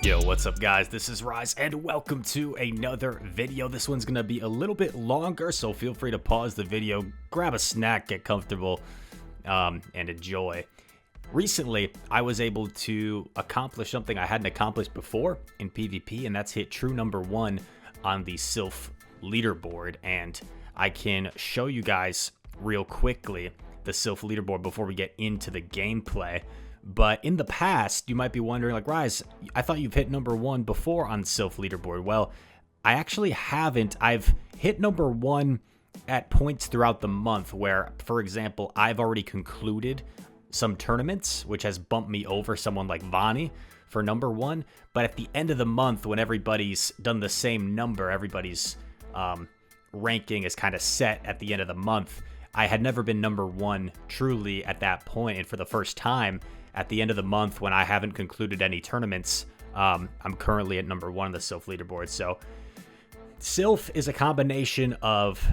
Yo, what's up guys? This is Rise and welcome to another video. This one's gonna be a little bit longer, so feel free to pause the video, grab a snack, get comfortable, and enjoy. Recently, I was able to accomplish something I hadn't accomplished before in PvP, and that's hit true number 1 on the Silph leaderboard. And I can show you guys real quickly the Silph leaderboard before we get into the gameplay. But in the past, you might be wondering, like, Rise, I thought you've hit number 1 before on Silph leaderboard. Well, I actually haven't. I've hit number 1 at points throughout the month where, for example, I've already concluded some tournaments, which has bumped me over someone like Vani for number 1. But at the end of the month, when everybody's done the same number, everybody's ranking is kind of set at the end of the month. I had never been number 1 truly at that point, and for the first time at the end of the month when I haven't concluded any tournaments, I'm currently at number 1 on the Silph leaderboard. So Silph is a combination of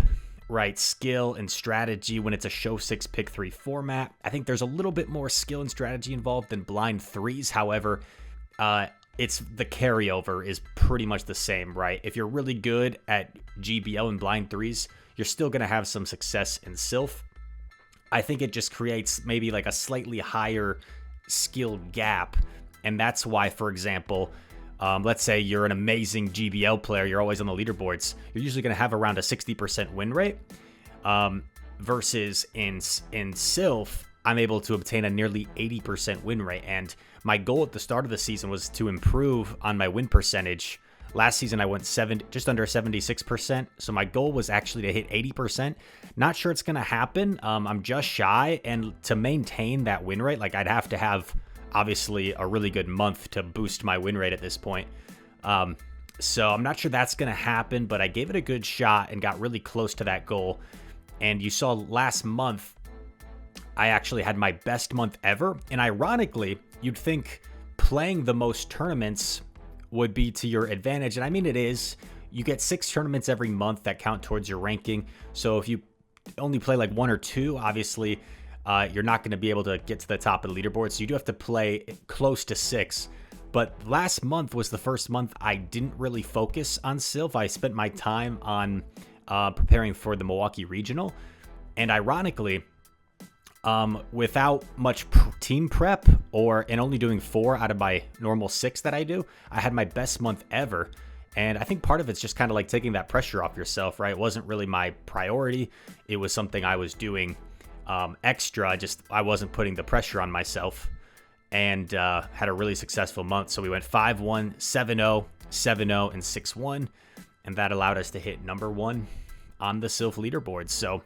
skill and strategy when it's a show 6 pick 3 format. I think there's a little bit more skill and strategy involved than blind 3s. However, it's the carryover is pretty much the same, right? If you're really good at GBL and blind 3s, you're still going to have some success in Silph. I think it just creates maybe like a slightly higher skill gap. And that's why, for example, let's say you're an amazing GBL player, you're always on the leaderboards, you're usually going to have around a 60% win rate. Versus in Silph, I'm able to obtain a nearly 80% win rate. And my goal at the start of the season was to improve on my win percentage. Last season, I went just under 76%. So my goal was actually to hit 80%. Not sure it's going to happen. I'm just shy. And to maintain that win rate, like, I'd have to have, obviously, a really good month to boost my win rate at this point. So I'm not sure that's going to happen, but I gave it a good shot and got really close to that goal. And you saw last month, I actually had my best month ever. And ironically, you'd think playing the most tournaments would be to your advantage. And I mean, it is. You get 6 tournaments every month that count towards your ranking. So if you only play like 1 or 2, obviously, you're not going to be able to get to the top of the leaderboard. So you do have to play close to 6. But last month was the first month I didn't really focus on Silph. I spent my time on preparing for the Milwaukee Regional. And ironically, without much team prep and only doing 4 out of my normal 6 that I do, I had my best month ever. And I think part of it's just kind of like taking that pressure off yourself, right? It wasn't really my priority. It was something I was doing extra. I wasn't putting the pressure on myself, and had a really successful month. So we went 5-1, 7-0, 7-0, and 6-1. And that allowed us to hit number 1 on the Silph leaderboard. So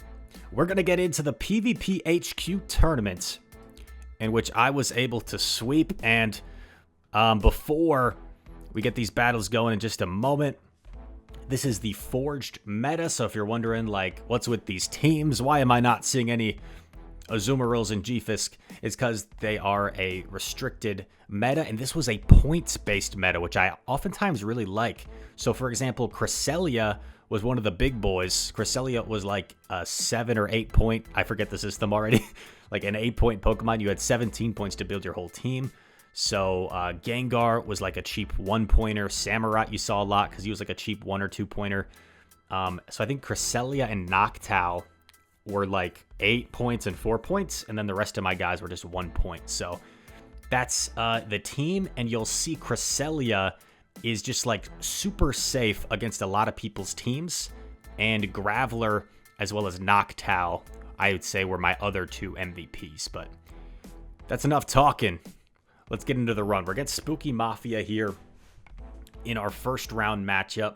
we're going to get into the PvP HQ tournament, in which I was able to sweep. And before we get these battles going in just a moment, this is the forged meta. So if you're wondering, like, what's with these teams? Why am I not seeing any Azumarils and Gfisk? It's because they are a restricted meta, and this was a points-based meta, which I oftentimes really like. So for example, Cresselia was one of the big boys. Cresselia was like a 7 or 8 point, I forget the system already, like an 8-point Pokemon. You had 17 points to build your whole team. So Gengar was like a cheap 1-pointer. Samurott you saw a lot because he was like a cheap 1 or 2-pointer. So I think Cresselia and Noctowl were like 8 points and 4 points, and then the rest of my guys were just 1 point. So that's the team, and you'll see Cresselia is just like super safe against a lot of people's teams, and Graveler as well as Noctowl, I would say, were my other 2 MVPs. But that's enough talking. Let's get into the run. We're against Spooky Mafia here in our first round matchup.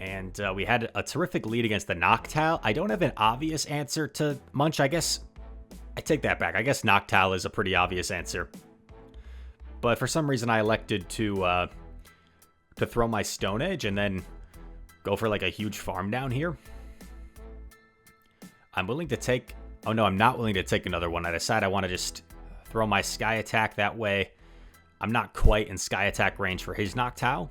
And we had a terrific lead against the Noctowl. I don't have an obvious answer to Munch. I guess I take that back. I guess Noctowl is a pretty obvious answer. But for some reason, I elected to throw my Stone Edge and then go for like a huge farm down here. I'm willing to take... Oh no, I'm not willing to take another one. I decide I want to just throw my Sky Attack that way. I'm not quite in Sky Attack range for his Noctowl.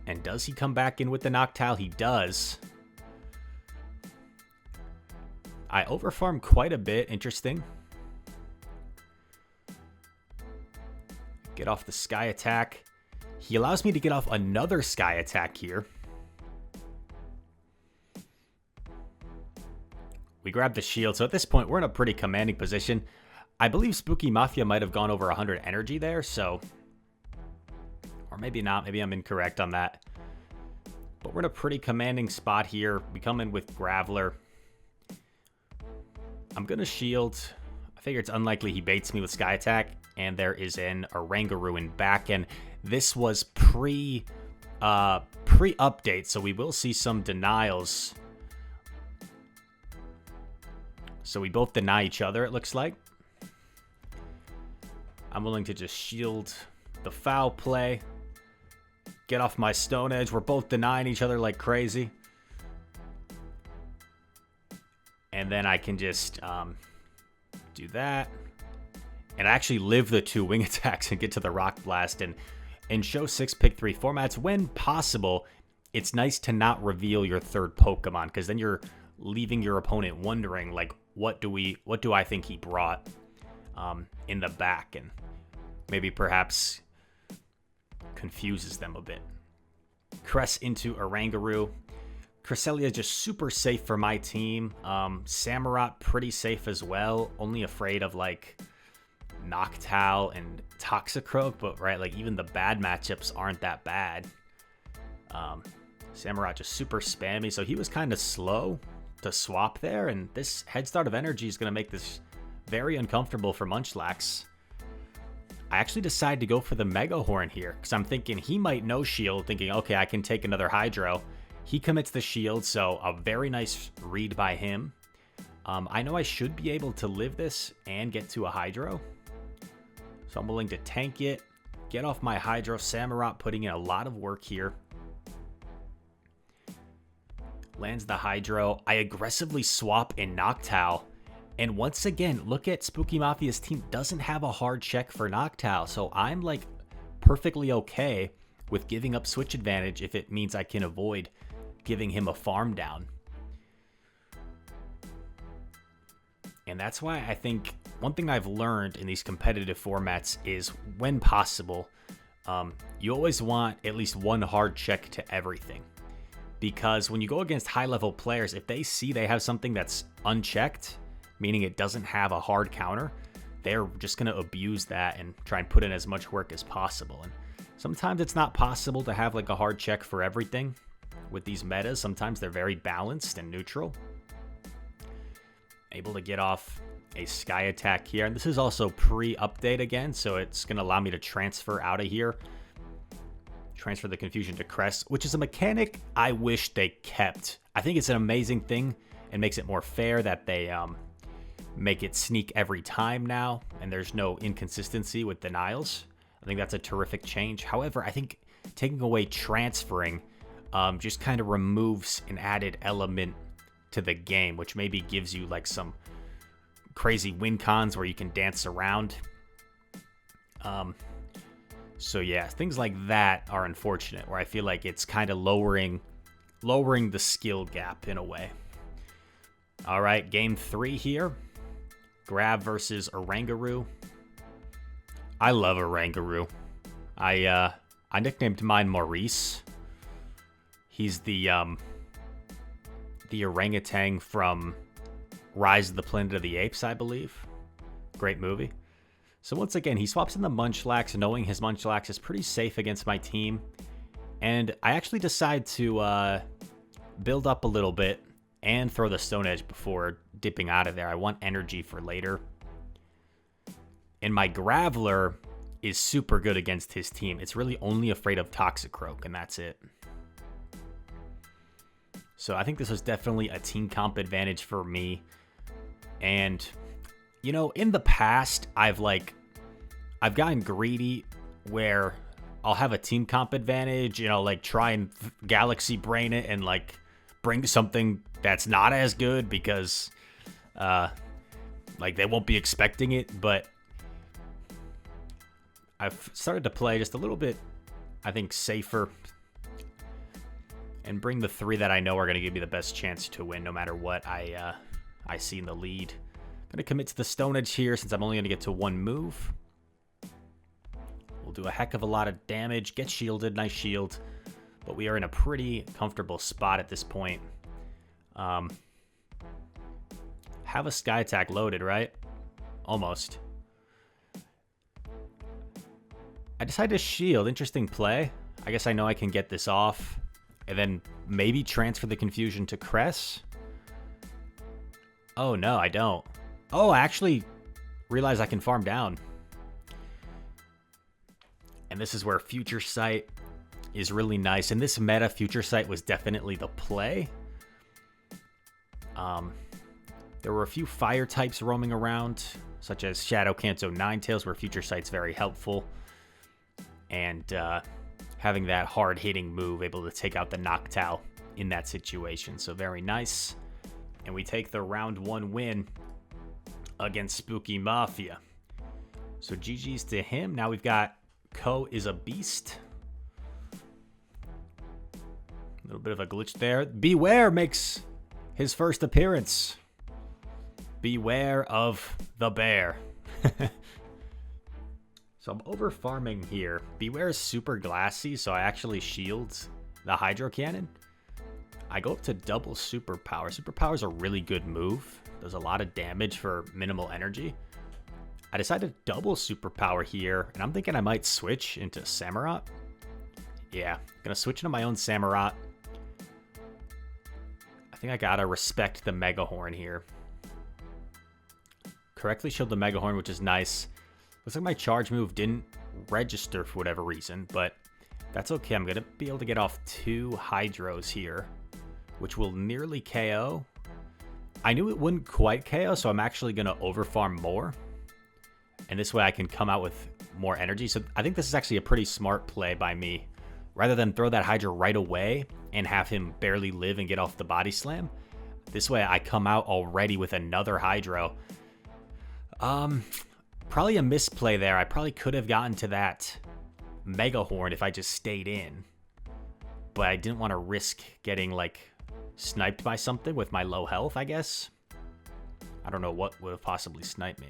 And does he come back in with the Noctowl? He does. I overfarm quite a bit. Interesting. Get off the Sky Attack. He allows me to get off another Sky Attack here. We grab the shield, so at this point, we're in a pretty commanding position. I believe Spooky Mafia might have gone over 100 energy there, so... Or maybe not, maybe I'm incorrect on that. But we're in a pretty commanding spot here. We come in with Graveler. I'm going to shield. I figure it's unlikely he baits me with Sky Attack. And there is an Oranguru in back. And this was pre-update, so we will see some denials. So we both deny each other, it looks like. I'm willing to just shield the foul play. Get off my Stone Edge. We're both denying each other like crazy. And then I can just do that. And actually live the 2 wing attacks and get to the Rock Blast. And show 6 pick 3 formats when possible. It's nice to not reveal your third Pokemon, because then you're leaving your opponent wondering, like, what do I think he brought in the back, and maybe perhaps confuses them a bit. Cress into Oranguru. Cresselia is just super safe for my team. Samurott pretty safe as well. Only afraid of like Noctowl and Toxicroak, but right, like even the bad matchups aren't that bad. Samurott just super spammy, so he was kind of slow to swap there, and this head start of energy is going to make this very uncomfortable for Munchlax. I actually decide to go for the Mega Horn here, because I'm thinking he might no shield, thinking, okay, I can take another Hydro. He commits the shield, so a very nice read by him. I know I should be able to live this and get to a Hydro, so I'm willing to tank it, get off my Hydro. Samurott putting in a lot of work here. Lands the Hydro. I aggressively swap in Noctowl. And once again, look at Spooky Mafia's team doesn't have a hard check for Noctowl. So I'm like perfectly okay with giving up switch advantage if it means I can avoid giving him a farm down. And that's why I think one thing I've learned in these competitive formats is when possible, you always want at least one hard check to everything. Because when you go against high-level players, if they see they have something that's unchecked, meaning it doesn't have a hard counter, they're just going to abuse that and try and put in as much work as possible. And sometimes it's not possible to have like a hard check for everything with these metas. Sometimes they're very balanced and neutral. Able to get off a Sky Attack here. And this is also pre-update again, so it's going to allow me to transfer out of here. Transfer the confusion to Crest, which is a mechanic I wish they kept. I think it's an amazing thing and makes it more fair that they make it sneak every time now, and there's no inconsistency with denials. I think that's a terrific change. However, I think taking away transferring just kind of removes an added element to the game, which maybe gives you like some crazy win cons where you can dance around. So yeah, things like that are unfortunate, where I feel like it's kind of lowering the skill gap in a way. All right, game 3 here. Grab versus Oranguru. I love Oranguru. I nicknamed mine Maurice. He's the orangutan from Rise of the Planet of the Apes, I believe. Great movie. So once again, he swaps in the Munchlax, knowing his Munchlax is pretty safe against my team. And I actually decide to build up a little bit and throw the Stone Edge before dipping out of there. I want energy for later. And my Graveler is super good against his team. It's really only afraid of Toxicroak, and that's it. So I think this was definitely a team comp advantage for me. And you know, in the past, I've gotten greedy where I'll have a team comp advantage, you know, like try and Galaxy Brain it and like bring something that's not as good because like they won't be expecting it. But I've started to play just a little bit, I think, safer and bring the 3 that I know are going to give me the best chance to win no matter what I see in the lead. Going to commit to the Stone Edge here since I'm only going to get to one move. We'll We'll do a heck of a lot of damage. Get shielded. Nice shield. But we are in a pretty comfortable spot at this point. Have a Sky Attack loaded, right? Almost. I decided to shield. Interesting play. I guess I know I can get this off. And then maybe transfer the confusion to Cress. Oh, no, I don't. Oh, I actually realize I can farm down. And this is where Future Sight is really nice. In this meta, Future Sight was definitely the play. There were a few fire types roaming around, such as Shadow Kanto Ninetales, where Future Sight's very helpful. And having that hard-hitting move, able to take out the Noctowl in that situation. So very nice. And we take the round 1 win against Spooky Mafia. So GG's to him. Now we've got Ko is a beast. A little bit of a glitch there. Beware makes his first appearance. Beware of the bear. So I'm over farming here. Beware is super glassy, so I actually shield the Hydro Cannon. I go up to double Superpower. Superpower is a really good move. Does a lot of damage for minimal energy. I decided to double Superpower here, and I'm thinking I might switch into Samurott. Yeah, gonna switch into my own Samurott. I think I gotta respect the Mega Horn here. Correctly shield the Mega Horn, which is nice. Looks like my charge move didn't register for whatever reason, but that's okay. I'm going to be able to get off 2 Hydros here, which will nearly KO. I knew it wouldn't quite KO, so I'm actually going to overfarm more. And this way I can come out with more energy. So I think this is actually a pretty smart play by me. Rather than throw that Hydra right away and have him barely live and get off the body slam, this way I come out already with another Hydro. Probably a misplay there. I probably could have gotten to that Mega Horn if I just stayed in. But I didn't want to risk getting, like, sniped by something with my low health, I guess. I don't know what would have possibly sniped me,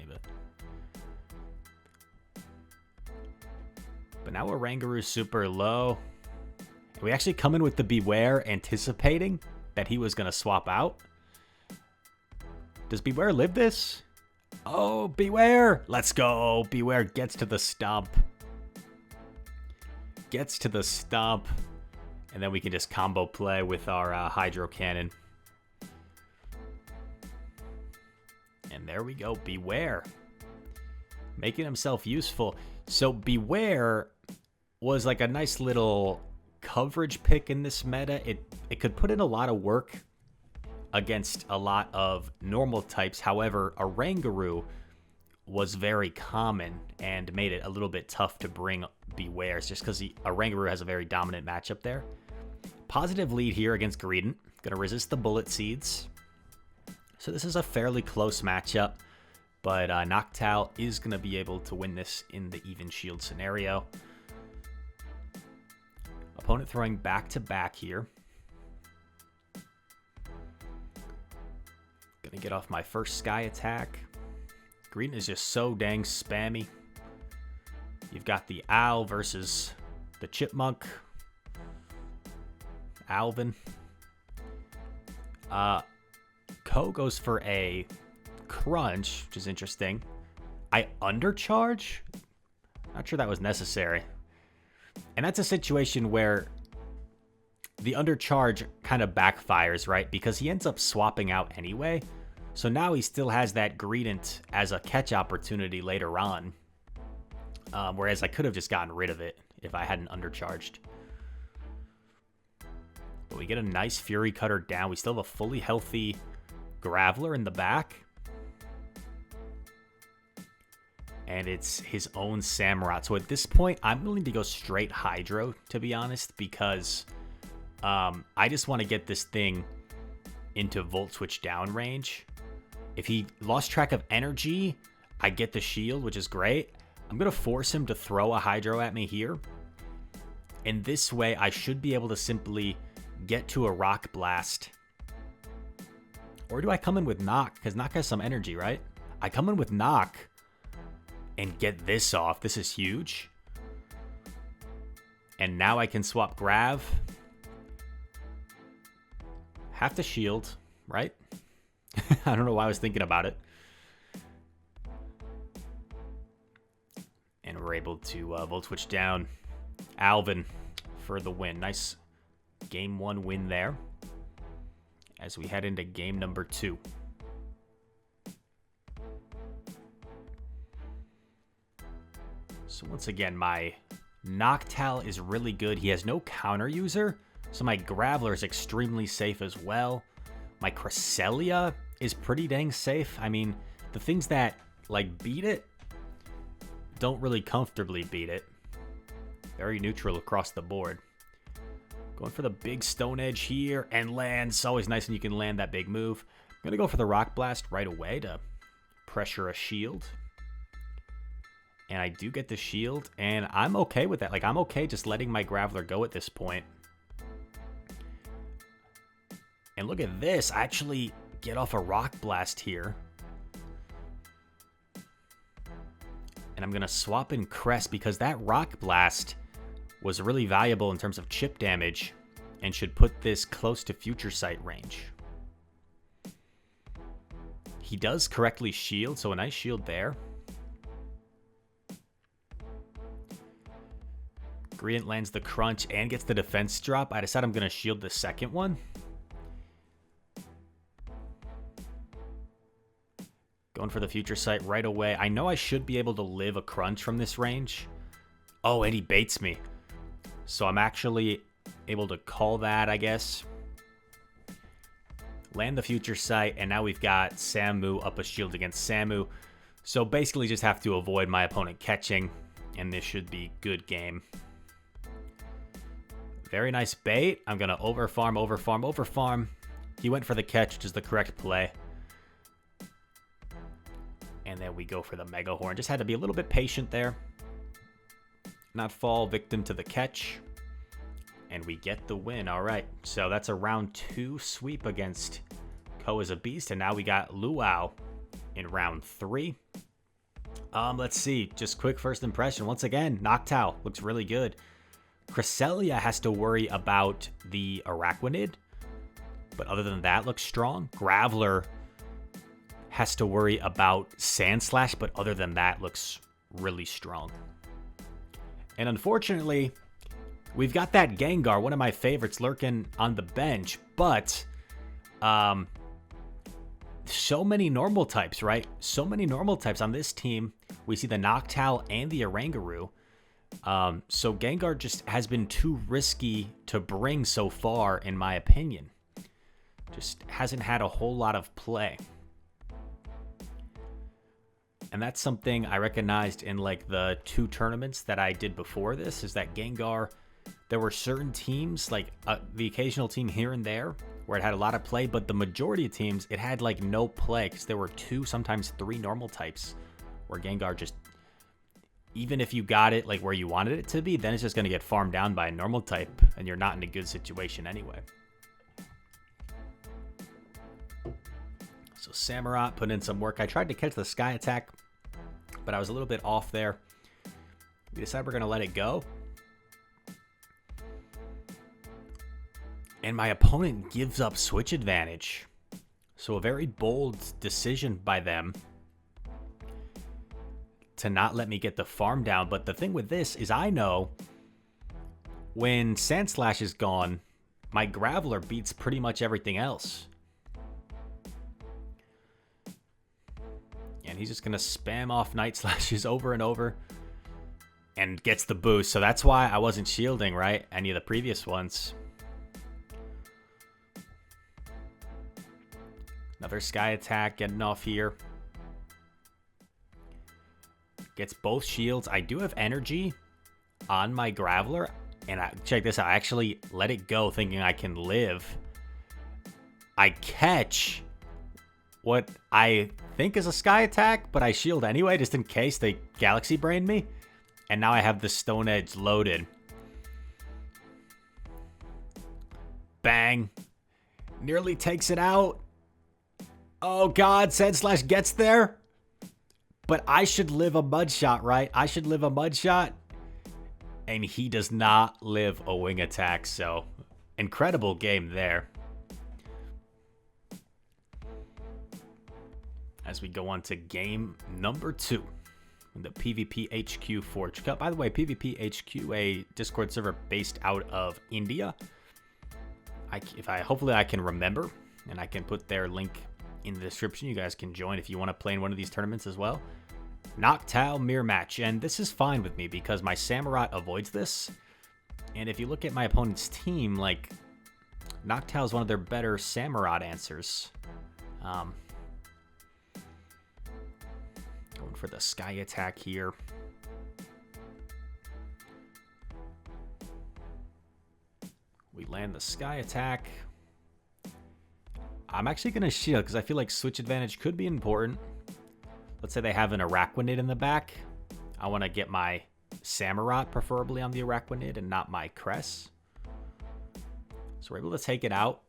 but now Orangaru's super low. We actually come in with the Beware, anticipating that he was going to swap out. Does Beware live this? Oh, Beware! Let's go! Beware gets to the stump. Gets to the stump. And then we can just combo play with our Hydro Cannon. And there we go, Beware. Making himself useful. So Beware was like a nice little coverage pick in this meta. It could put in a lot of work against a lot of normal types. However, Orangaru was very common and made it a little bit tough to bring Bewares just because Orangaru has a very dominant matchup there. Positive lead here against Greedent. Gonna resist the Bullet Seeds. So this is a fairly close matchup, but Noctowl is gonna be able to win this in the even shield scenario. Opponent throwing back-to-back here. Gonna get off my first Sky Attack. Green is just so dang spammy. You've got the Owl versus the Chipmunk. Alvin. Ko goes for a Crunch, which is interesting. I undercharge? Not sure that was necessary. And that's a situation where the undercharge kind of backfires, right? Because he ends up swapping out anyway. So now he still has that Greedent as a catch opportunity later on. Whereas I could have just gotten rid of it if I hadn't undercharged. But we get a nice Fury Cutter down. We still have a fully healthy Graveler in the back. And it's his own Samurott. So at this point, I'm willing to go straight Hydro, to be honest, because I just want to get this thing into Volt Switch down range. If he lost track of energy, I get the shield, which is great. I'm going to force him to throw a Hydro at me here. And this way, I should be able to simply get to a Rock Blast. Or do I come in with Knock? Because Knock has some energy, right? I come in with Knock and get this off. This is huge. And now I can swap Grav. Have to shield, right? I don't know why I was thinking about it. And we're able to Volt Switch down Alvin for the win. Nice game 1 win there as we head into game number 2. So once again, my Noctowl is really good. He has no counter user, so my Graveler is extremely safe as well. My Cresselia is pretty dang safe. I mean, the things that, like, beat it don't really comfortably beat it. Very neutral across the board. Going for the big Stone Edge here and lands. Always nice when you can land that big move. I'm going to go for the Rock Blast right away to pressure a shield. And I do get the shield, and I'm okay with that. Like, I'm okay just letting my Graveler go at this point. And look at this. I actually get off a Rock Blast here. And I'm going to swap in Crest because that Rock Blast was really valuable in terms of chip damage and should put this close to Future Sight range. He does correctly shield, so a nice shield there. Griant lands the crunch and gets the defense drop. I decide I'm going to shield the second one. Going for the Future Sight right away. I know I should be able to live a crunch from this range. Oh, and he baits me. So I'm actually able to call that, I guess. Land the Future Sight, and now we've got Samu up a shield against Samu. So basically just have to avoid my opponent catching, and this should be good game. Very nice bait. I'm going to overfarm. He went for the catch, which is the correct play. And then we go for the Mega Horn. Just had to be a little bit patient there. Not fall victim to the catch. And we get the win. All right. So that's a round 2 sweep against Ko as a Beast. And now we got Luau in round 3. Let's see. Just quick first impression. Once again, Noctowl looks really good. Cresselia has to worry about the Araquanid. But other than that, looks strong. Graveler has to worry about Sandslash, but other than that, looks really strong. And unfortunately, we've got that Gengar, one of my favorites, lurking on the bench, but so many normal types, right? So many normal types on this team. We see the Noctowl and the Oranguru. So Gengar just has been too risky to bring so far, in my opinion. Just hasn't had a whole lot of play. And that's something I recognized in like the 2 tournaments that I did before this, is that Gengar, there were certain teams, like the occasional team here and there, where it had a lot of play, but the majority of teams, it had like no play, because there were 2, sometimes 3 normal types, where Gengar just, even if you got it like where you wanted it to be, then it's just going to get farmed down by a normal type, and you're not in a good situation anyway. So Samurott put in some work. I tried to catch the Sky Attack, but I was a little bit off there. We decided we're going to let it go. And my opponent gives up switch advantage. So a very bold decision by them to not let me get the farm down. But the thing with this is I know when Sandslash is gone, my Graveler beats pretty much everything else. And he's just going to spam off Night Slashes over and over and gets the boost. So that's why I wasn't shielding, right? Any of the previous ones. Another Sky Attack getting off here. Gets both shields. I do have energy on my Graveler. And check this out. I actually let it go thinking I can live. I catch what I think is a Sky Attack, but I shield anyway, just in case they Galaxy Brain me. And now I have the Stone Edge loaded. Bang. Nearly takes it out. Oh God, Sandslash gets there. But I should live a Mud Shot, right? I should live a Mud Shot. And he does not live a wing attack, so incredible game there. As we go on to game number 2. The PvP HQ Forge Cup. By the way, PvP HQ, a Discord server based out of India. Hopefully I can remember, and I can put their link in the description. You guys can join if you want to play in one of these tournaments as well. Noctowl mirror match, and this is fine with me because my Samurott avoids this. And if you look at my opponent's team, like, Noctowl is one of their better Samurott answers. Going for the Sky Attack here. We land the Sky Attack. I'm actually going to shield because I feel like switch advantage could be important. Let's say they have an Araquanid in the back. I want to get my Samurott preferably on the Araquanid and not my Cress. So we're able to take it out.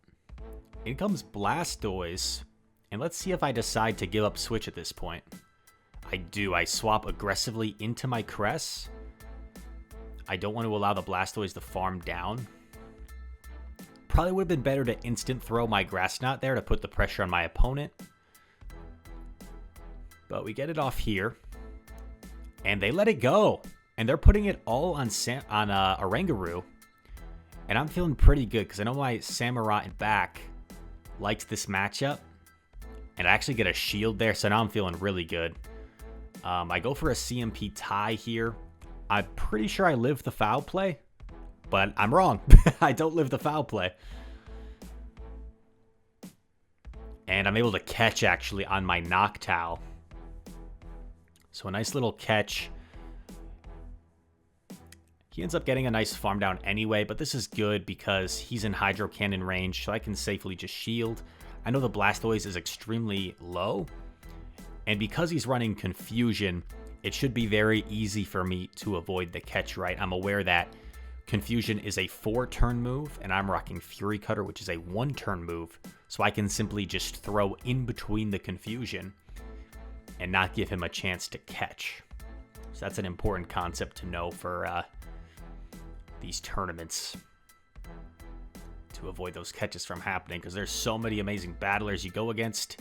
In comes Blastoise. And let's see if I decide to give up switch at this point. I do. I swap aggressively into my Cress. I don't want to allow the Blastoise to farm down. Probably would have been better to instant throw my Grass Knot there to put the pressure on my opponent. But we get it off here. And they let it go. And they're putting it all on Oranguru. And I'm feeling pretty good because I know my Samurott in back likes this matchup. And I actually get a shield there, so now I'm feeling really good. I go for a CMP tie here. I'm pretty sure I live the foul play, but I'm wrong. I don't live the foul play. And I'm able to catch, actually, on my Noctowl. So a nice little catch. He ends up getting a nice farm down anyway, but this is good because he's in Hydro Cannon range, so I can safely just shield. I know the Blastoise is extremely low, and because he's running Confusion, it should be very easy for me to avoid the catch, right? I'm aware that Confusion is a 4-turn move, and I'm rocking Fury Cutter, which is a 1-turn move, so I can simply just throw in between the Confusion and not give him a chance to catch. So that's an important concept to know for these tournaments, to avoid those catches from happening, because there's so many amazing battlers you go against,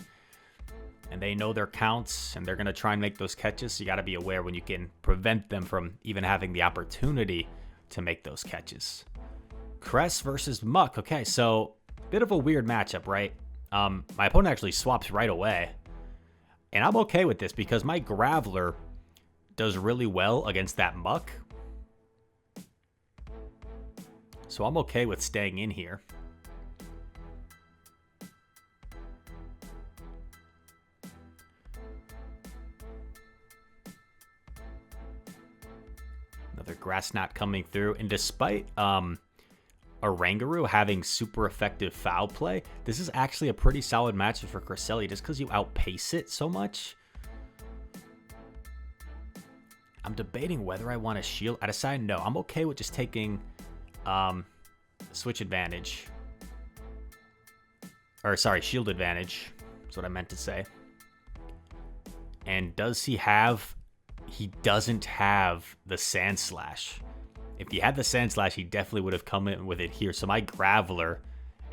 and they know their counts, and they're going to try and make those catches, so you got to be aware when you can prevent them from even having the opportunity to make those catches. Cress versus Muck. Okay, so bit of a weird matchup, right? My opponent actually swaps right away, and I'm okay with this because my Graveler does really well against that Muck. So I'm okay with staying in here. Another Grass Knot coming through. And despite Oranguru having super effective foul play, this is actually a pretty solid matchup for Cresselia just because you outpace it so much. I'm debating whether I want to shield. I decide no. I'm okay with just taking switch advantage. Or sorry, shield advantage. That's what I meant to say. And does he have... He doesn't have the Sand Slash. If he had the Sand Slash, he definitely would have come in with it here. So my Graveler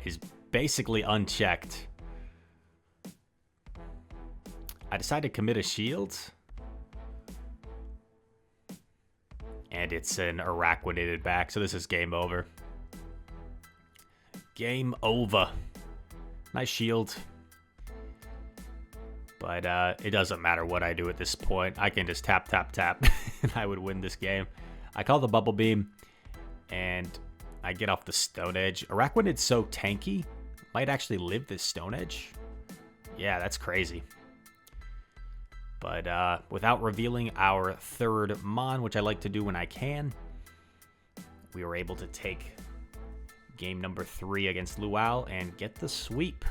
is basically unchecked. I decide to commit a shield. And it's an Araquanid back, so this is game over. Game over. Nice shield. But it doesn't matter what I do at this point. I can just tap, tap, tap, and I would win this game. I call the Bubble Beam, and I get off the Stone Edge. Araquanid's so tanky. Might actually live this Stone Edge. Yeah, that's crazy. But without revealing our third Mon, which I like to do when I can, we were able to take game number 3 against Luau and get the sweep.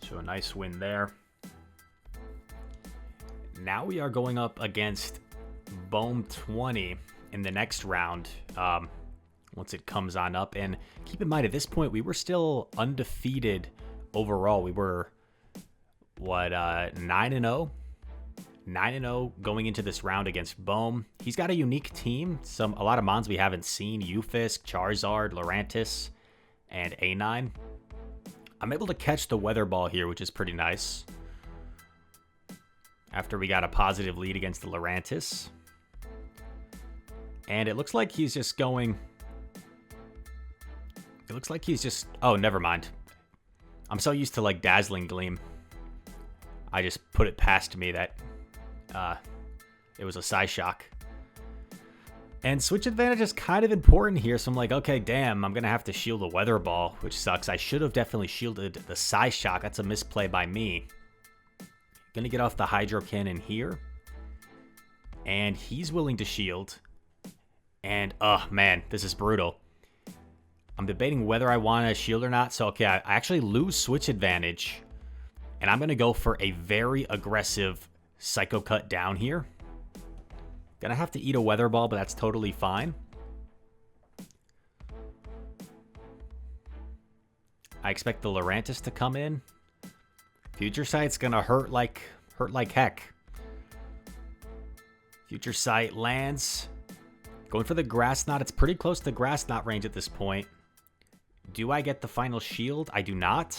So a nice win there. Now we are going up against Bohm 20 in the next round once it comes on up. And keep in mind, at this point, we were still undefeated overall. We were, 9-0? 9-0 going into this round against Bohm. He's got a unique team. A lot of mons we haven't seen. Eufisk, Charizard, Lurantis, and A9. I'm able to catch the Weather Ball here, which is pretty nice. After we got a positive lead against the Lurantis. And it looks like he's just going... It looks like he's just... Oh, never mind. I'm so used to, like, Dazzling Gleam. I just put it past me that it was a Psyshock. And Switch Advantage is kind of important here, so I'm like, okay, damn, I'm going to have to shield a Weather Ball, which sucks. I should have definitely shielded the Psyshock. That's a misplay by me. Going to get off the Hydro Cannon here. And he's willing to shield. And, oh, man, this is brutal. I'm debating whether I want to shield or not. So, okay, I actually lose Switch Advantage. And I'm going to go for a very aggressive Psycho Cut down here. Gonna have to eat a Weather Ball, but that's totally fine. I expect the Lurantis to come in. Future Sight's gonna hurt like heck. Future Sight lands. Going for the Grass Knot. It's pretty close to Grass Knot range at this point. Do I get the final shield? I do not.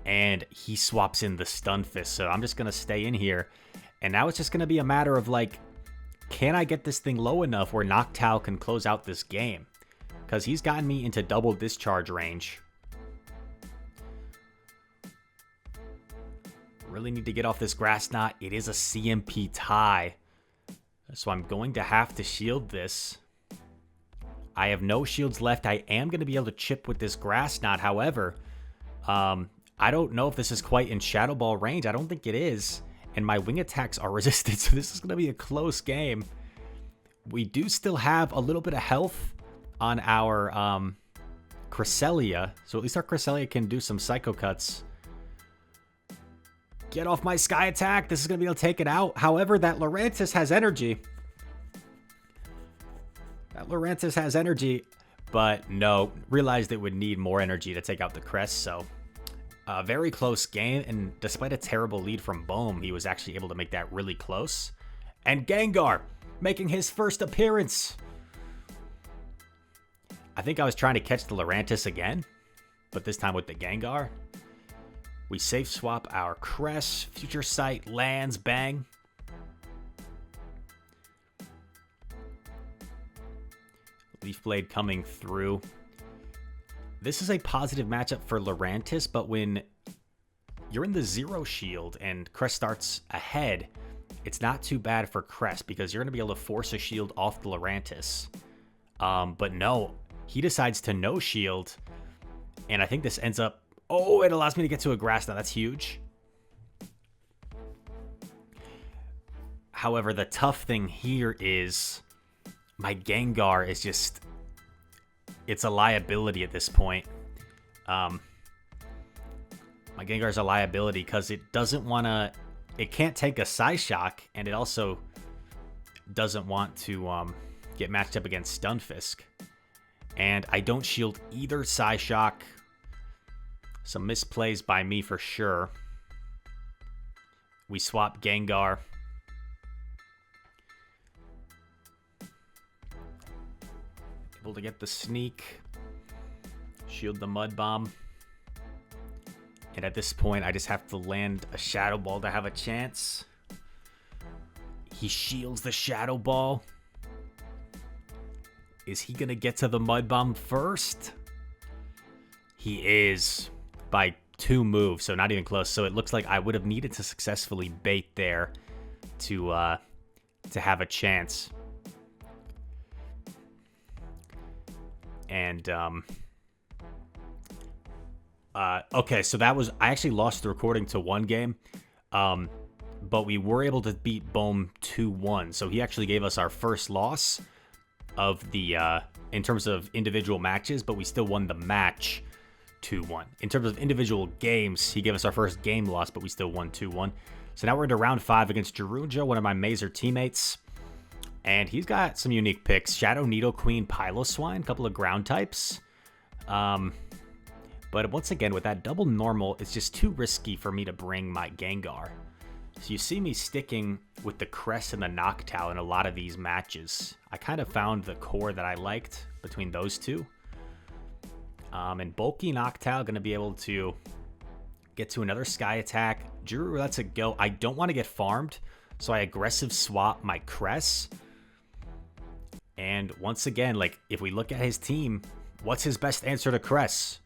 And he swaps in the Stun Fist, so I'm just gonna stay in here. And now it's just gonna be a matter of, like, can I get this thing low enough where Noctowl can close out this game? Because he's gotten me into double discharge range. Really need to get off this Grass Knot. It is a CMP tie. So I'm going to have to shield this. I have no shields left. I am going to be able to chip with this Grass Knot. However, I don't know if this is quite in Shadow Ball range. I don't think it is. And my wing attacks are resisted, so this is going to be a close game. We do still have a little bit of health on our Cresselia, so at least our Cresselia can do some Psycho Cuts. Get off my Sky Attack. This is going to be able to take it out. However, that Lurantis has energy. But no, realized it would need more energy to take out the Crest, so... A very close game, and despite a terrible lead from Bohm, he was actually able to make that really close. And Gengar, making his first appearance. I think I was trying to catch the Lurantis again, but this time with the Gengar. We safe swap our Crest. Future Sight lands, bang. Leaf Blade coming through. This is a positive matchup for Lurantis, but when you're in the zero shield and Crest starts ahead, it's not too bad for Crest because you're going to be able to force a shield off the Lurantis. But no, he decides to no shield, and I think this ends up... Oh, it allows me to get to a Grass Knot. That's huge. However, the tough thing here is my Gengar is just... It's a liability at this point. My Gengar's a liability because it doesn't want to... It can't take a Psyshock, and it also doesn't want to get matched up against Stunfisk. And I don't shield either Psyshock. Some misplays by me for sure. We swap Gengar. Able to get the sneak. Shield the Mud Bomb. And at this point, I just have to land a Shadow Ball to have a chance. He shields the Shadow Ball. Is he going to get to the Mud Bomb first? He is by 2 moves, so not even close. So it looks like I would have needed to successfully bait there to have a chance. And, okay, so that was... I actually lost the recording to 1 game, but we were able to beat Bohm 2-1. So he actually gave us our first loss of the, in terms of individual matches, but we still won the match 2-1. In terms of individual games, he gave us our first game loss, but we still won 2-1. So now we're into round 5 against Jarunja, one of my Mazer teammates. And he's got some unique picks. Shadow Nidoqueen, Piloswine, a couple of ground types. But once again, with that double normal, it's just too risky for me to bring my Gengar. So you see me sticking with the Cress and the Noctowl in a lot of these matches. I kind of found the core that I liked between those two. And bulky Noctowl going to be able to get to another Sky attack. Juru lets it go. I don't want to get farmed, so I aggressive swap my Cress. And once again, like, if we look at his team, what's his best answer to Cress?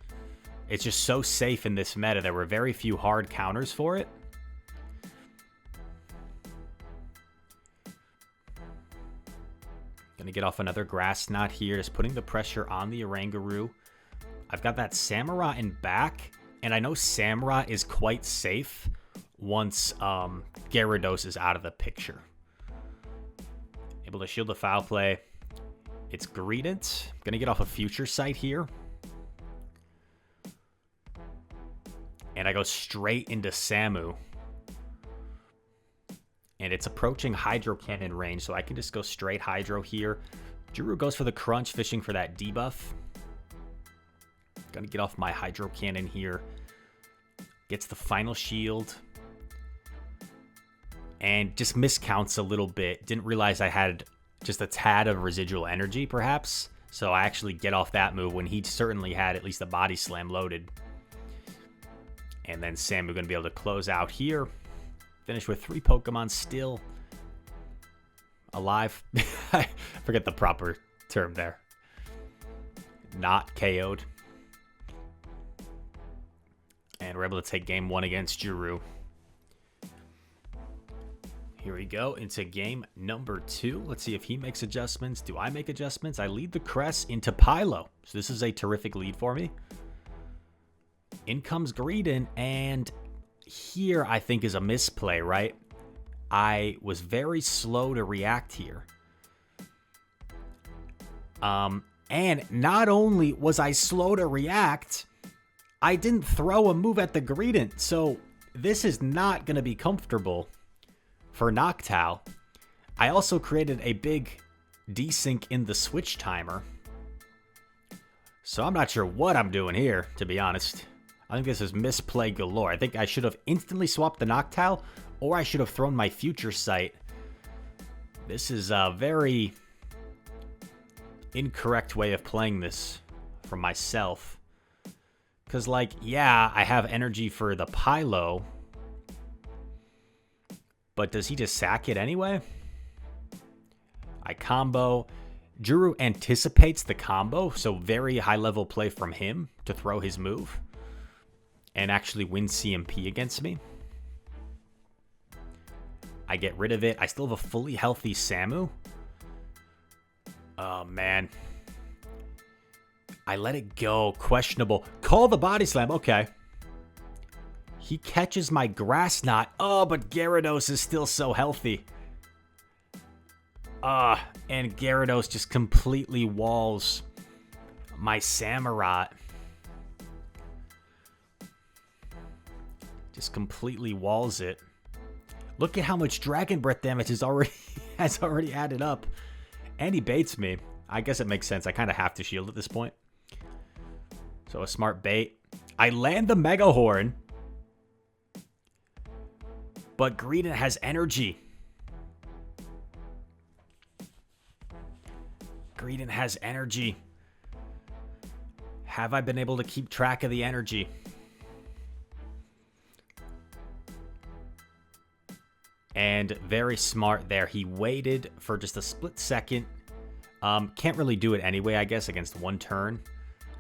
It's just so safe in this meta. There were very few hard counters for it. Gonna get off another Grass Knot here, just putting the pressure on the Oranguru. I've got that Samurott in back, and I know Samurott is quite safe once Gyarados is out of the picture. Able to shield the foul play. It's Greedent. Gonna get off a Future Sight here. And I go straight into Samu. And it's approaching Hydro Cannon range, so I can just go straight Hydro here. Juru goes for the Crunch, fishing for that debuff. Gonna get off my Hydro Cannon here. Gets the final shield. And just miscounts a little bit. Didn't realize I had just a tad of residual energy, perhaps. So I actually get off that move when he certainly had at least a Body Slam loaded. And then Samu gonna be able to close out here. Finish with 3 Pokemon still alive. I forget the proper term there. Not KO'd. And we're able to take game 1 against Juru. Here we go into game number 2. Let's see if he makes adjustments. Do I make adjustments? I lead the Cress into Pylo. So this is a terrific lead for me. In comes Greedent, and here I think is a misplay, right? I was very slow to react here. And not only was I slow to react, I didn't throw a move at the Greedent. So this is not going to be comfortable for Noctowl. I also created a big desync in the switch timer. So I'm not sure what I'm doing here, to be honest. I think this is misplay galore. I think I should have instantly swapped the Noctowl, or I should have thrown my Future Sight. This is a very incorrect way of playing this from myself. Because, like, yeah, I have energy for the Pylo, but does he just sack it anyway? I combo. Juru anticipates the combo, so very high-level play from him to throw his move and actually win CMP against me. I get rid of it. I still have a fully healthy Samu. Oh, man. I let it go. Questionable. Call the Body Slam. Okay. He catches my Grass Knot. Oh, but Gyarados is still so healthy. And Gyarados just completely walls my Samurott. Just completely walls it. Look at how much Dragon Breath damage has already added up. And he baits me. I guess it makes sense. I kind of have to shield at this point. So a smart bait. I land the Mega Horn. But Greedent has energy. Greedent has energy. Have I been able to keep track of the energy? And very smart there. He waited for just a split second. Can't really do it anyway, I guess, against one turn.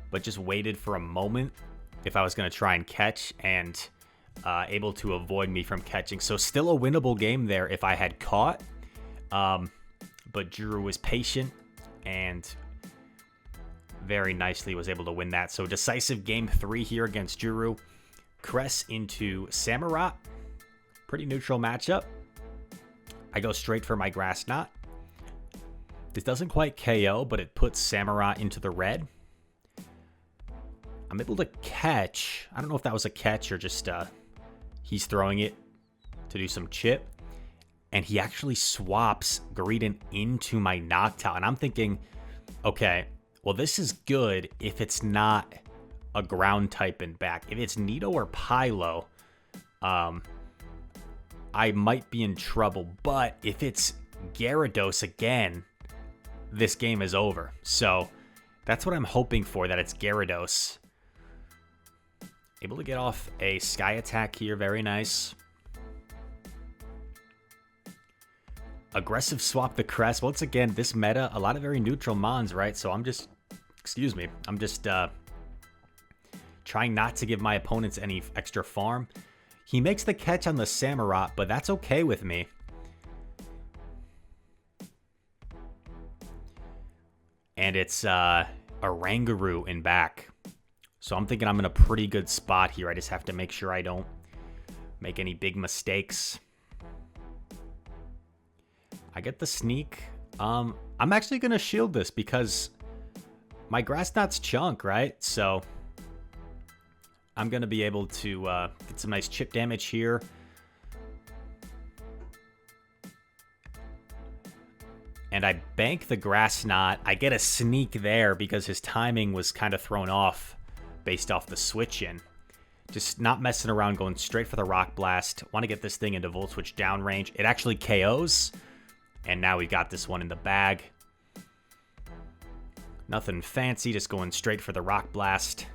But just waited for a moment if I was going to try and catch, and able to avoid me from catching. So still a winnable game there if I had caught. But Juru was patient and very nicely was able to win that. So decisive game 3 here against Juru. Cress into Samurott. Pretty neutral matchup. I go straight for my Grass Knot. This doesn't quite KO, but it puts Samurott into the red. I'm able to catch. I don't know if that was a catch or just he's throwing it to do some chip. And he actually swaps Greedent into my Noctowl. And I'm thinking, okay, well, this is good if it's not a ground type in back. If it's Nido or Pylo, I might be in trouble. But if it's Gyarados again, this game is over. So that's what I'm hoping for, that it's Gyarados. Able to get off a Sky Attack here. Very nice. Aggressive swap the Crest. Once again, this meta, a lot of very neutral mons, right? So I'm just, I'm just trying not to give my opponents any extra farm. He makes the catch on the Samurott, but that's okay with me. And it's a Rangaroo in back. So I'm thinking I'm in a pretty good spot here. I just have to make sure I don't make any big mistakes. I get the sneak. I'm actually going to shield this because my Grass Knot's chunk, right? So I'm going to be able to get some nice chip damage here. And I bank the Grass Knot. I get a sneak there because his timing was kind of thrown off based off the switch in. Just not messing around, going straight for the Rock Blast. Want to get this thing into Volt Switch down range. It actually KOs. And now we got this one in the bag. Nothing fancy, just going straight for the Rock Blast.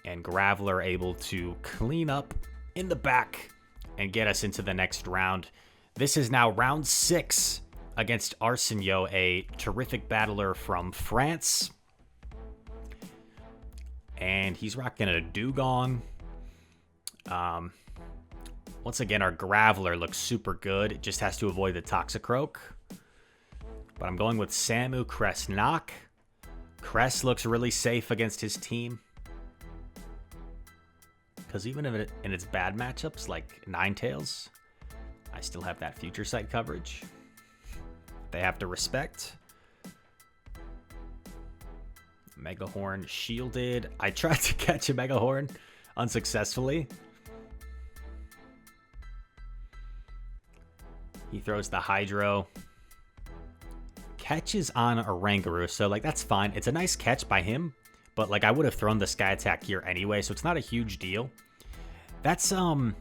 And Graveler able to clean up in the back and get us into the next round. This is now round 6 against Arsenio, a terrific battler from France. And he's rocking a Dugong. Once again, our Graveler looks super good. It just has to avoid the Toxicroak. But I'm going with Samu, Cress, Knock. Cress looks really safe against his team. Because even if in its bad matchups, like Ninetales, I still have that Future Sight coverage. They have to respect. Megahorn shielded. I tried to catch a Megahorn unsuccessfully. He throws the Hydro. Catches on a Rangaroo, so like that's fine. It's a nice catch by him, but like I would have thrown the Sky Attack here anyway, so it's not a huge deal. That's something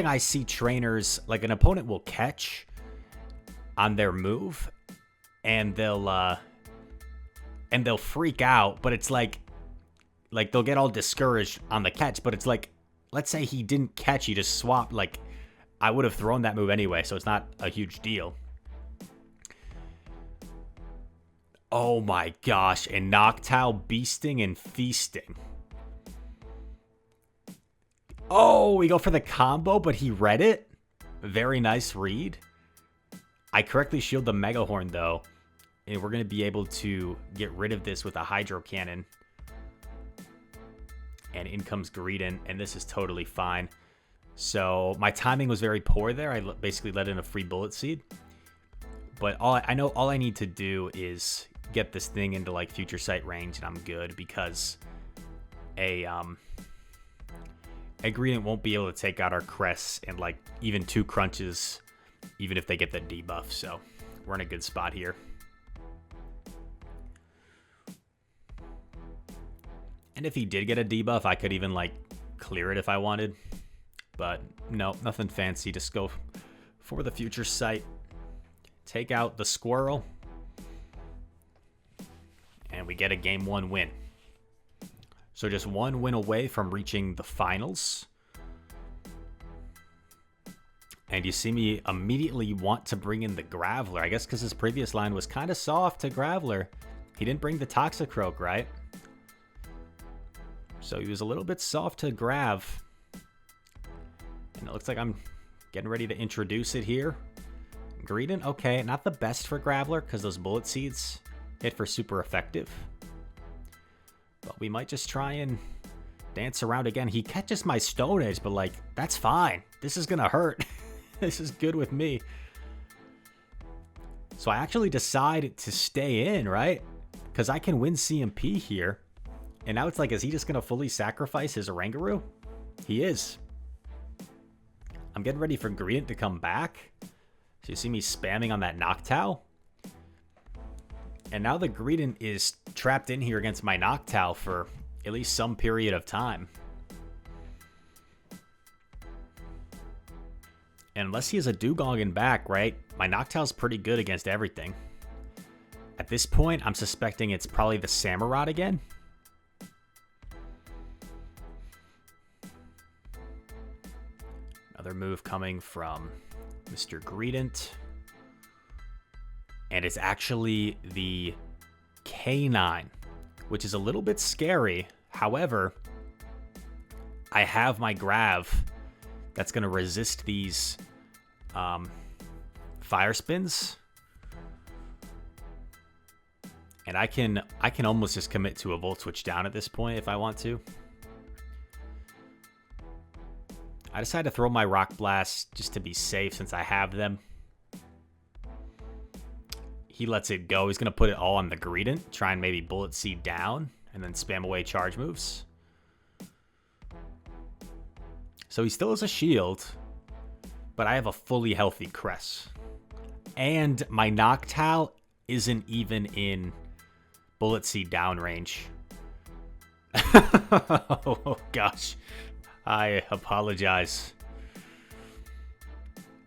I see trainers, like an opponent will catch on their move and they'll freak out, but it's like they'll get all discouraged on the catch, but it's like, let's say he didn't catch, he just swapped, like I would have thrown that move anyway, so it's not a huge deal. Oh my gosh, and Noctowl beasting and feasting. Oh, we go for the combo, but he read it. Very nice read. I correctly shield the Megahorn though, and we're going to be able to get rid of this with a Hydro Cannon. And in comes Greedent, and this is totally fine. So my timing was very poor there. I basically let in a free Bullet Seed. But all I need to do is get this thing into like Future Sight range, and I'm good, because a Greedent won't be able to take out our Cress and like even 2 crunches, even if they get the debuff. So we're in a good spot here. And if he did get a debuff, I could even like clear it if I wanted. But no, nothing fancy. Just go for the Future Sight. Take out the Squirrel. And we get a Game 1 win. So just 1 win away from reaching the finals. And you see me immediately want to bring in the Graveler. I guess because his previous line was kind of soft to Graveler. He didn't bring the Toxicroak, right? So he was a little bit soft to Grav. And it looks like I'm getting ready to introduce it here. Greedent, okay, not the best for Graveler because those Bullet Seeds hit for super effective. But we might just try and dance around again. He catches my Stone Edge, but like, that's fine. This is gonna hurt. This is good with me. So I actually decide to stay in, right? Because I can win CMP here. And now it's like, is he just gonna fully sacrifice his Rangaroo? He is. I'm getting ready for Greedent to come back. So you see me spamming on that Noctowl. And now the Greedent is trapped in here against my Noctowl for at least some period of time. And unless he has a Dugong in back, right? My Noctowl's pretty good against everything. At this point, I'm suspecting it's probably the Samurott again. Another move coming from Mr. Greedent. And it's actually the K9, which is a little bit scary. However, I have my Grav that's going to resist these fire spins. And I can almost just commit to a Volt Switch down at this point if I want to. I decided to throw my Rock Blast just to be safe since I have them. He lets it go. He's going to put it all on the Greedent. Try and maybe Bullet Seed down and then spam away charge moves. So he still has a shield, but I have a fully healthy Cress. And my Noctowl isn't even in Bullet Seed down range. Oh, gosh. I apologize.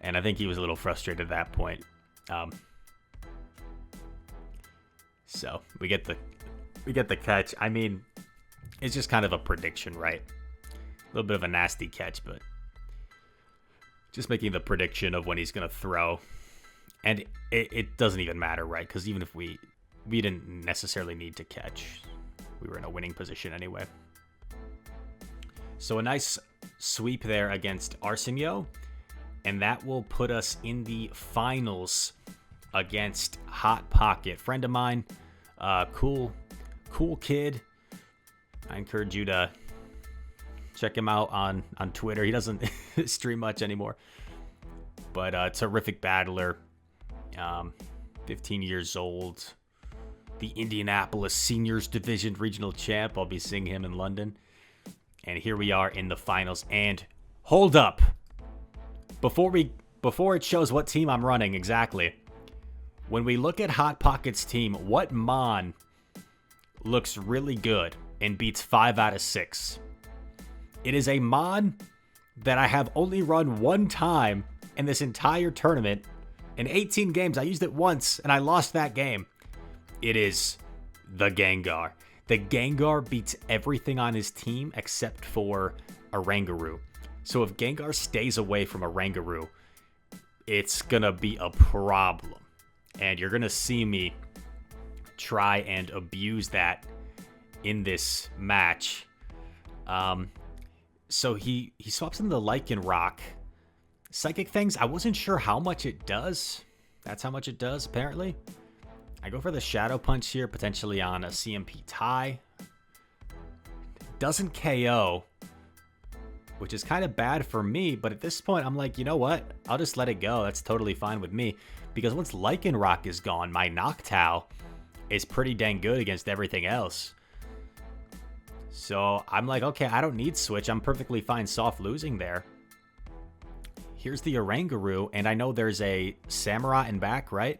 And I think he was a little frustrated at that point. So we get the catch. I mean, it's just kind of a prediction, right? A little bit of a nasty catch, but just making the prediction of when he's going to throw. And it doesn't even matter, right? Because even if we didn't necessarily need to catch, we were in a winning position anyway. So a nice sweep there against Arsenio, and that will put us in the finals against Hot Pocket. Friend of mine, cool kid. I encourage you to check him out on Twitter. He doesn't stream much anymore, but a terrific battler. 15 years old. The Indianapolis Seniors Division Regional Champ. I'll be seeing him in London. And here we are in the finals. And hold up. Before it shows what team I'm running exactly. When we look at Hot Pocket's team, what Mon looks really good and beats 5 out of 6? It is a Mon that I have only run one time in this entire tournament. In 18 games, I used it once and I lost that game. It is the Gengar. The Gengar beats everything on his team except for Oranguru. So if Gengar stays away from Oranguru, it's going to be a problem. And you're going to see me try and abuse that in this match. So he swaps in the Lycanroc. Psychic Fangs, I wasn't sure how much it does. That's how much it does, apparently. I go for the Shadow Punch here, potentially on a CMP tie. Doesn't KO, which is kind of bad for me, but at this point, I'm like, you know what? I'll just let it go. That's totally fine with me, because once Lycanroc is gone, my Noctowl is pretty dang good against everything else. So I'm like, okay, I don't need Switch. I'm perfectly fine soft losing there. Here's the Oranguru, and I know there's a Samurott in back, right?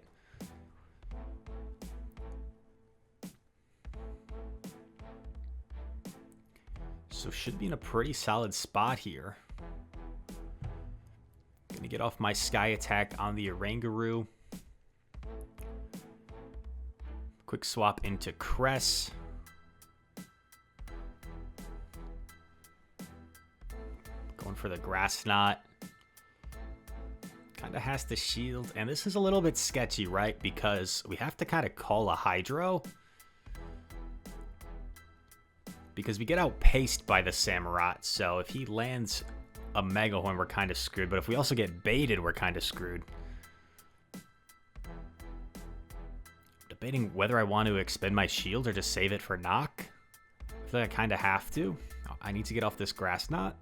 So should be in a pretty solid spot here. Gonna get off my Sky Attack on the Oranguru. Quick swap into Cress. Going for the Grass Knot. Kind of has to shield. And this is a little bit sketchy, right? Because we have to kind of call a Hydro. Because we get outpaced by the Samurott. So if he lands a Mega Horn, we're kind of screwed. But if we also get baited, we're kind of screwed. Debating whether I want to expend my shield or just save it for knock. I feel like I kind of have to. I need to get off this Grass Knot.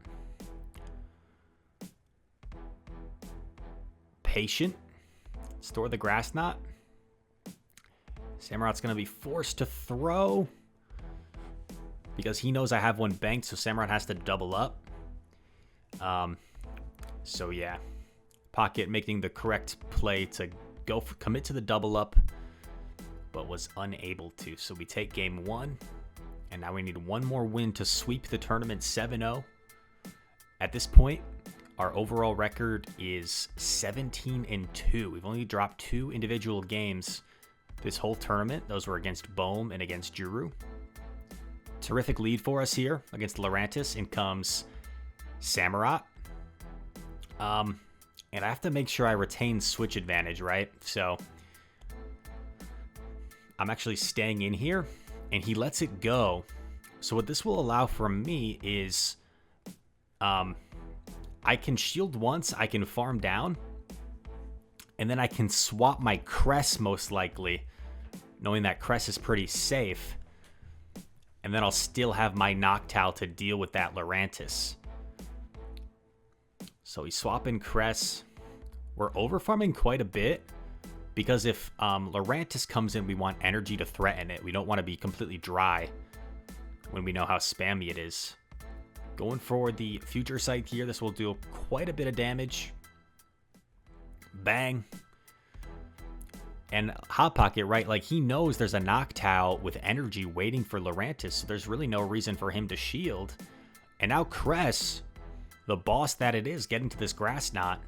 Patient. Store the Grass Knot. Samurott's going to be forced to throw. Because he knows I have one banked, so Samurott has to double up. So yeah. Pocket making the correct play to commit to the double up, but was unable to. So we take game 1, and now we need one more win to sweep the tournament 7-0. At this point, Our overall record is 17-2. We've only dropped 2 individual games this whole tournament. Those were against Bohm and against Juru. Terrific lead for us here against Lurantis. In comes Samurott. And I have to make sure I retain switch advantage, right? So I'm actually staying in here, and he lets it go. So what this will allow for me is I can shield once, I can farm down, and then I can swap my Cress most likely, knowing that Cress is pretty safe. And then I'll still have my Noctowl to deal with that Lurantis. So he's swapping Cress. We're overfarming quite a bit, because if Lurantis comes in, we want energy to threaten it. We don't want to be completely dry when we know how spammy it is. Going for the Future Sight here. This will do quite a bit of damage. Bang. And Hot Pocket, right? Like, he knows there's a Noctowl with energy waiting for Lurantis, so there's really no reason for him to shield. And now Cress, the boss that it is, getting to this Grass Knot,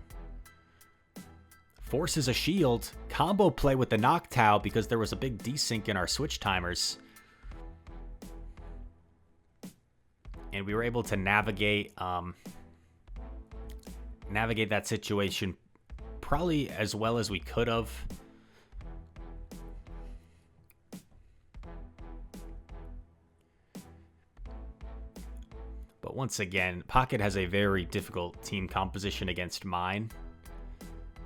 forces a shield. Combo play with the Noctowl because there was a big desync in our switch timers. And we were able to navigate that situation probably as well as we could have. But once again, Pocket has a very difficult team composition against mine.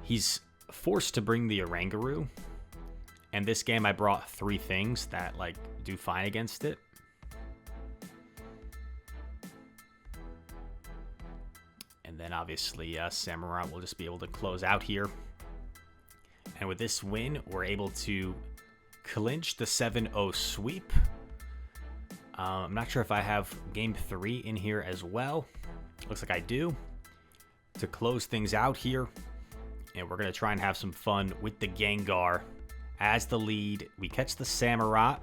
He's forced to bring the Oranguru. And this game I brought 3 things that like do fine against it. And then obviously Samurott will just be able to close out here. And with this win, we're able to clinch the 7-0 sweep. I'm not sure if I have game 3 in here as well. Looks like I do. To close things out here. And we're going to try and have some fun with the Gengar as the lead. We catch the Samurott.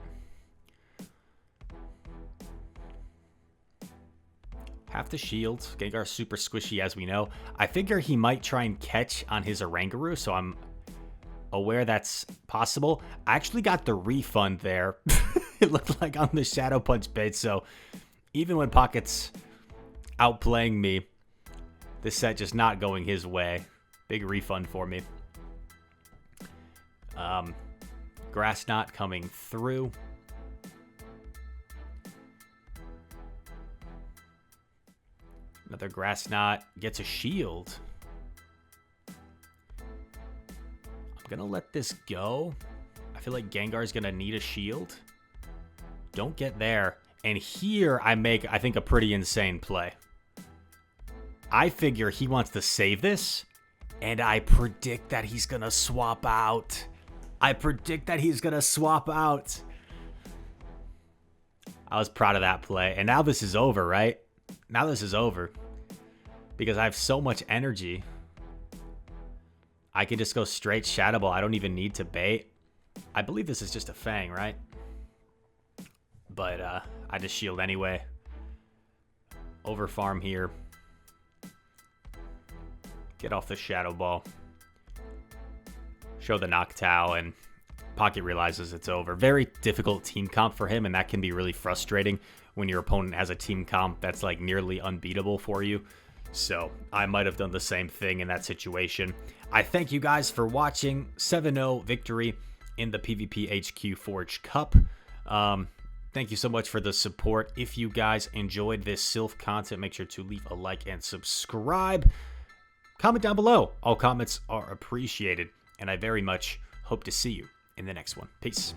Have to shield. Gengar's super squishy, as we know. I figure he might try and catch on his Oranguru, so I'm aware that's possible. I actually got the refund there. It looked like on the Shadow Punch bait, so even when Pocket's outplaying me, this set just not going his way. Big refund for me. Grass Knot coming through. Another Grass Knot gets a shield. I'm going to let this go. I feel like Gengar's going to need a shield. Don't get there. And here I make, I think, a pretty insane play. I figure he wants to save this. And I predict that he's going to swap out. I was proud of that play. And now this is over, right? Now this is over. Because I have so much energy. I can just go straight Shadow Ball. I don't even need to bait. I believe this is just a Fang, right? But I just shield anyway. Over farm here. Get off the Shadow Ball. Show the Noctowl, and Pocket realizes it's over. Very difficult team comp for him, and that can be really frustrating when your opponent has a team comp that's like nearly unbeatable for you. So I might have done the same thing in that situation. I thank you guys for watching. 7-0 victory in the PvP HQ Forge Cup. Thank you so much for the support. If you guys enjoyed this Silph content, make sure to leave a like and subscribe. Comment down below. All comments are appreciated, and I very much hope to see you in the next one. Peace.